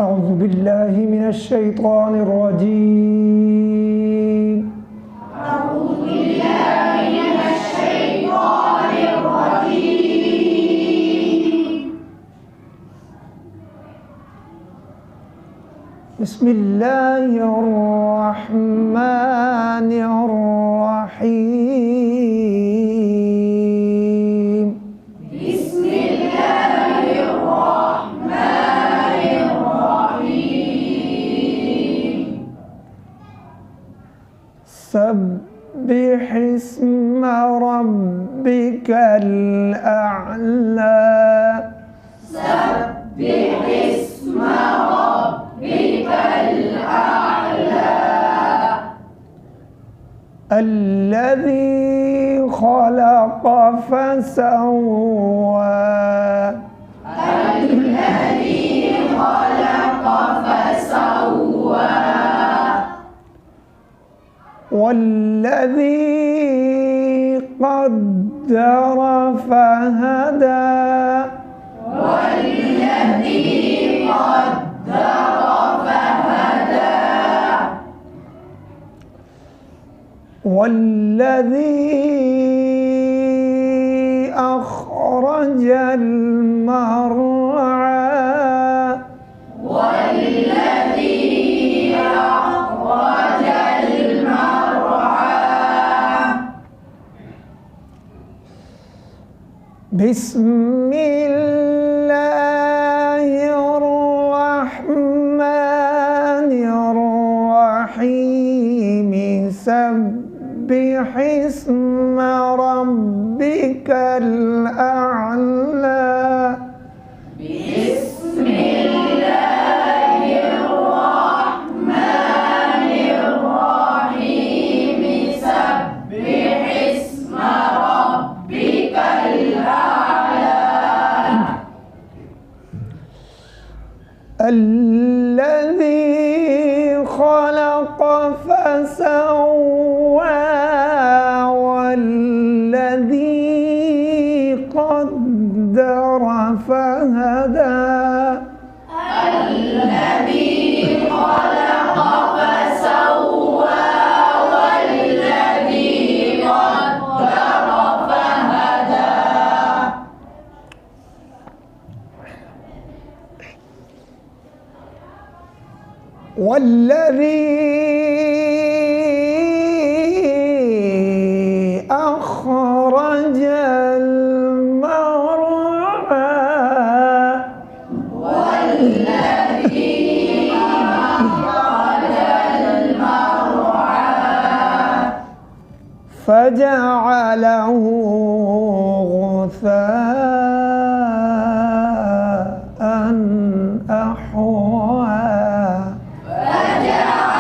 أعوذ بالله من الشيطان الرجيم. أعوذ بالله من الشيطان الرجيم. بسم الله الرحمن الرحيم. بسم الله الرحمن الرحيم. سبح اسم ربك الأعلى. سبح اسم ربك الأعلى. الذي خلق فسوى. الذي خلق فسوى. والذي قدر فهدى. والذي قدر فهدى. والذي أخرج المرعى. والذي أخرج المرعى. بسم الله الرحمن الرحيم. سبح اسم ربك الأعلى. بسم الله الرحمن الرحيم. سبح اسم ربك الأعلى. الذي خلق فسوى. والذي قدر فهدى. الذي خلق فسوى. والذي قدر فهدى. والذي أخرج المرعى. والذي أخرج المرعى. فجعله غثاء أحوى. فجعله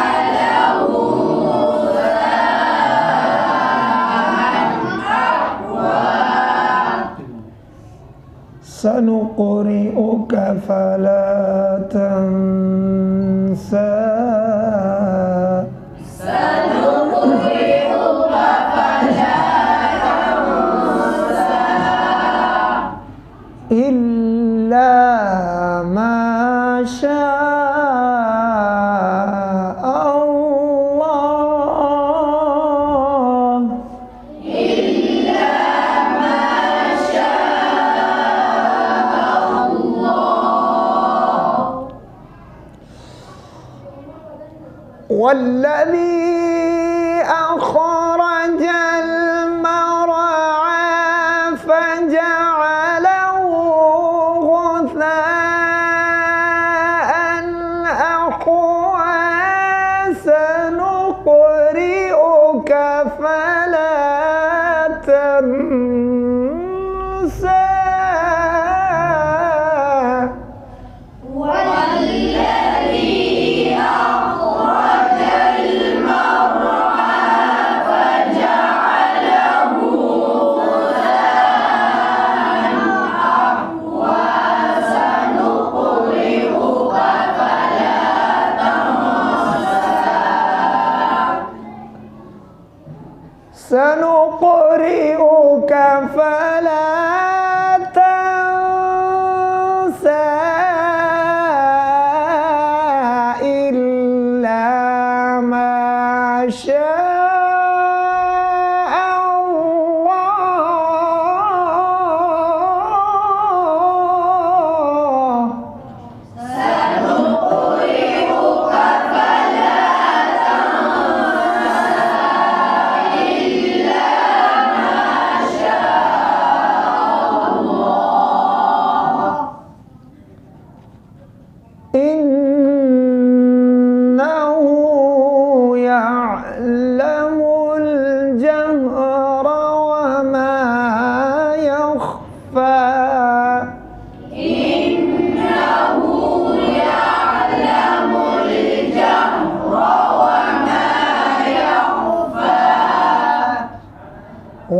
غثاء أحوى. سنقرئك فلا تنسى. سنقرئك فلا تنسى. إلا ما شاء الله. إلا ما شاء الله. والذي أخرج المرعى فجعله غثاء أحوى. سنقرئك فلا تنسى. والذي أخرج المرعى فجعله غثاء أحوى. سنقرئك فلا تنسى. سنقرئك فلا تنسى.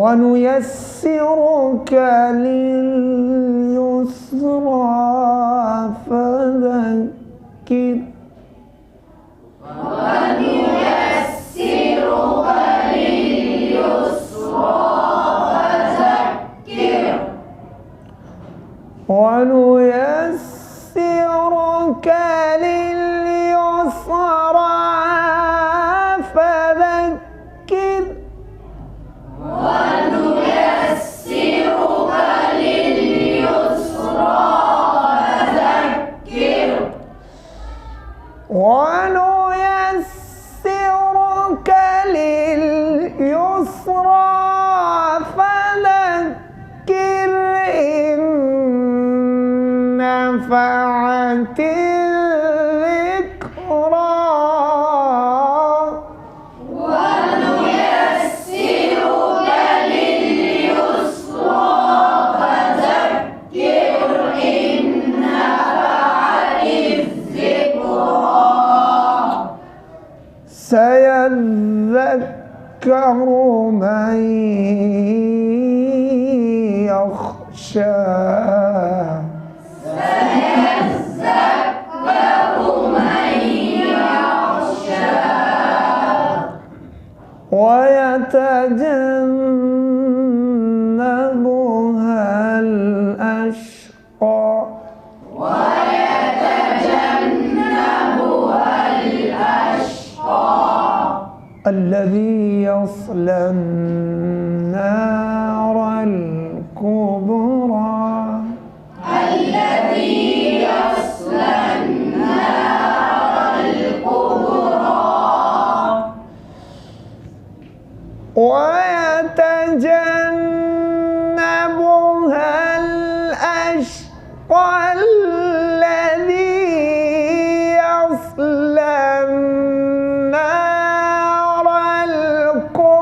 ونيسرك لليسرى فذكر ونيسرك لليسرى فذكر ونيسرك لليسرى فذكر إن نفعت الذكرى سيذكر من يخشى ويتجنبها الأشقى الذي يصلى النار الكبرى ويتجنبها الأشقى الذي يصلى النار الكبرى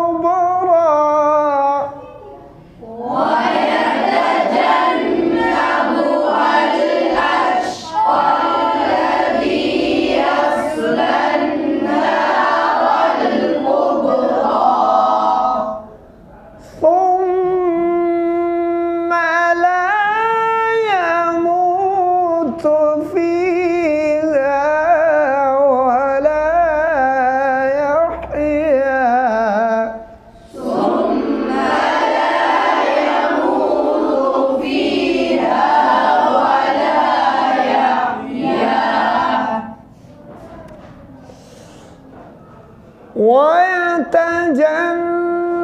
ثم لا يموت فيها ولا يحيا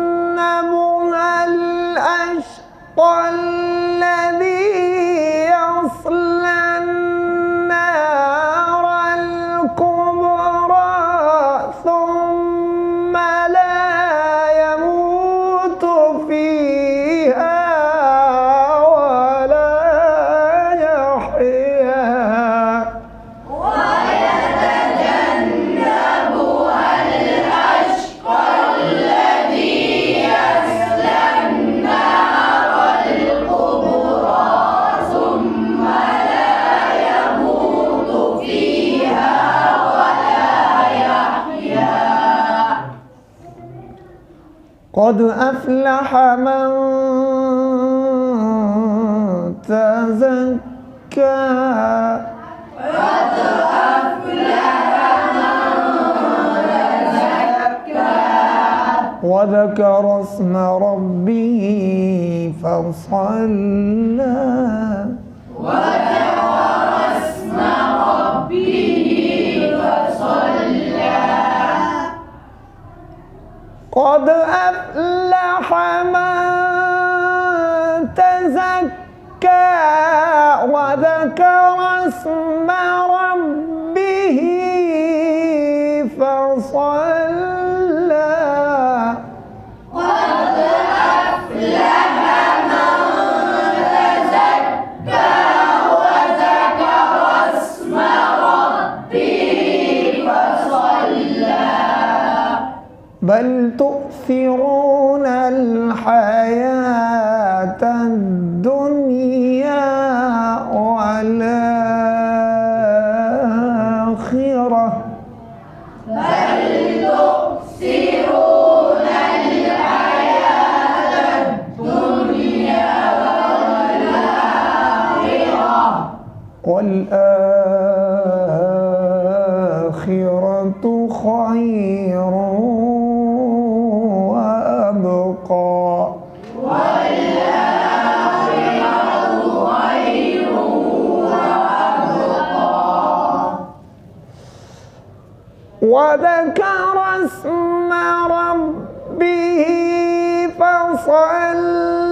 ويتجنبها الأشقى الذي يصلى النار الكبرى ثم لا يموت فيها ولا يحيا قد أفلح من تزكى وذكر اسم ربه فصلى قد أفلح من تزكى وذكر اسم ربه فصلى بل تؤثرون الحياة الدنيا والآخرة بل تؤثرون الحياة خير وأبقى وذكر اسم ربه فصلى